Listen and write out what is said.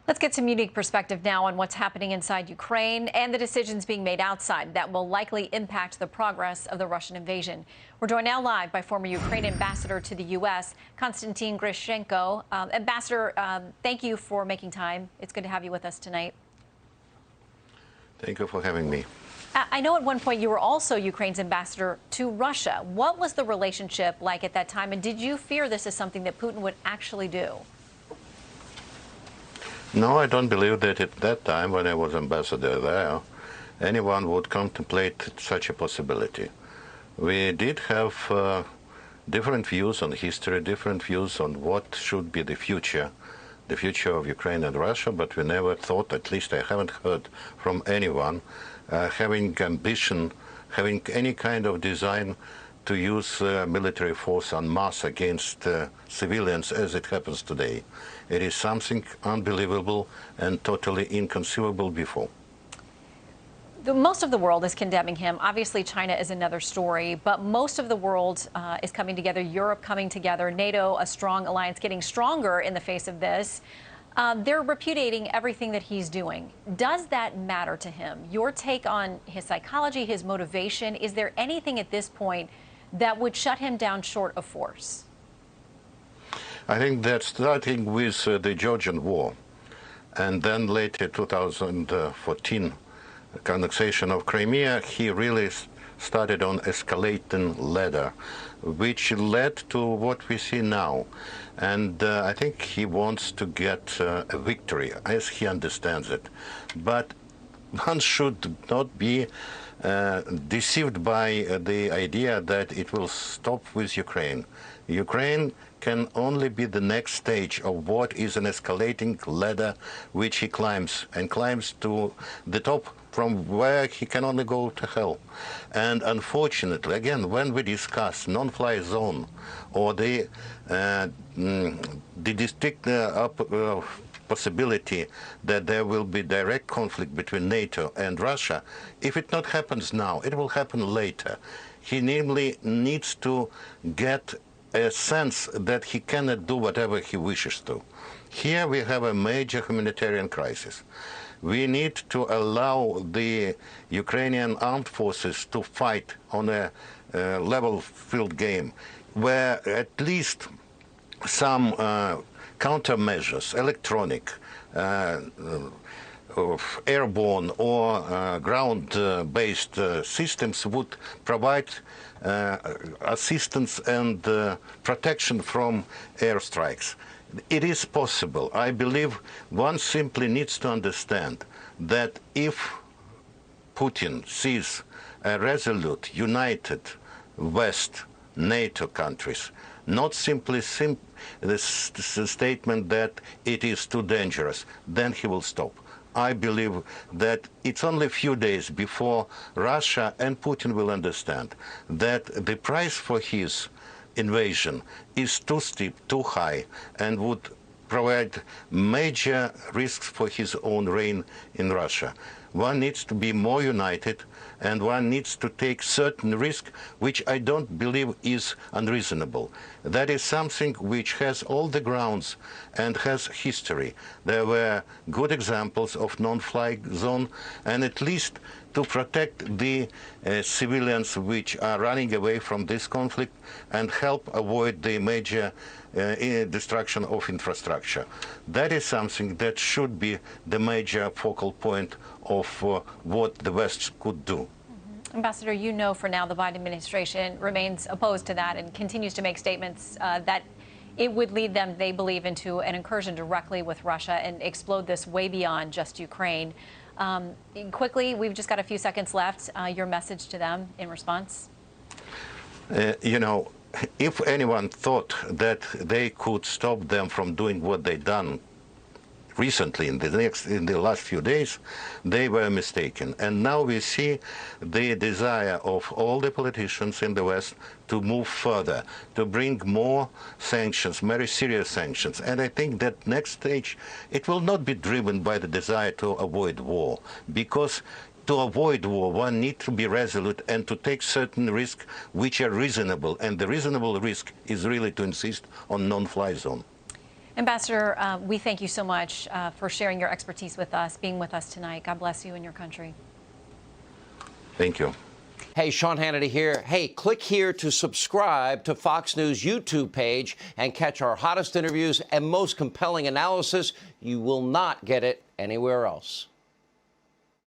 Let's get some unique perspective now on what's happening inside Ukraine and the decisions being made outside that will likely impact the progress of the Russian invasion. We're joined now live by former Ukraine ambassador to the U.S., Konstantin Grishchenko. Ambassador, thank you for making time. It's good to have you with us tonight. Thank you for having me. I know at one point you were also Ukraine's ambassador to Russia. What was the relationship like at that time, and did you fear this is something that Putin would actually do? No, I don't believe that at that time, when I was ambassador there, anyone would contemplate such a possibility. We did have different views on history, different views on what should be the future of Ukraine and Russia, but we never thought, at least I haven't heard from anyone, having ambition, having any kind of design to use military force en masse against civilians as it happens today. It is something unbelievable and totally inconceivable before. Most of the world is condemning him. Obviously, China is another story, but most of the world is coming together, Europe coming together, NATO, a strong alliance, getting stronger in the face of this. They're repudiating everything that he's doing. Does that matter to him? Your take on his psychology, his motivation, is there anything at this point that would shut him down short of force? I think that starting with the Georgian War, and then later 2014, annexation of Crimea, he really started on escalating ladder, which led to what we see now. And I think he wants to get a victory, as he understands it. But one should not be deceived by the idea that it will stop with Ukraine. Ukraine can only be the next stage of what is an escalating ladder which he climbs, and climbs to the top from where he can only go to hell. And unfortunately, again, when we discuss non-fly zone or the distinct possibility that there will be direct conflict between NATO and Russia, if it not happens now, it will happen later. He namely needs to get a sense that he cannot do whatever he wishes to. Here we have a major humanitarian crisis. We need to allow the Ukrainian armed forces to fight on a level field game, where at least some countermeasures, electronic, airborne or ground-based systems would provide assistance and protection from airstrikes. It is possible. I believe one simply needs to understand that if Putin sees a resolute, united West, NATO countries, not simply the statement that it is too dangerous, then he will stop. I believe that it's only a few days before Russia and Putin will understand that the price for his invasion is too steep, too high, and would provide major risks for his own reign in Russia. One needs to be more united, and one needs to take certain risk, which I don't believe is unreasonable. That is something which has all the grounds and has history. There were good examples of non-fly zone, and at least to protect the civilians which are running away from this conflict and help avoid the major destruction of infrastructure. That is something that should be the major focal point of what the West could do. Ambassador, you know for now the Biden administration remains opposed to that and continues to make statements that it would lead them, they believe, into an incursion directly with Russia and explode this way beyond just Ukraine. Quickly, we've just got a few seconds left. Your message to them in response? You know, if anyone thought that they could stop them from doing what they've done recently in the last few days, they were mistaken. And now we see the desire of all the politicians in the West to move further, to bring more sanctions, very serious sanctions. And I think that next stage, it will not be driven by the desire to avoid war, because to avoid war, one needs to be resolute and to take certain risks which are reasonable. And the reasonable risk is really to insist on non-fly zone. Ambassador, we thank you so much for sharing your expertise with us, being with us tonight. God bless you and your country. Thank you. Hey, Sean Hannity here. Hey, click here to subscribe to Fox News YouTube page and catch our hottest interviews and most compelling analysis. You will not get it anywhere else.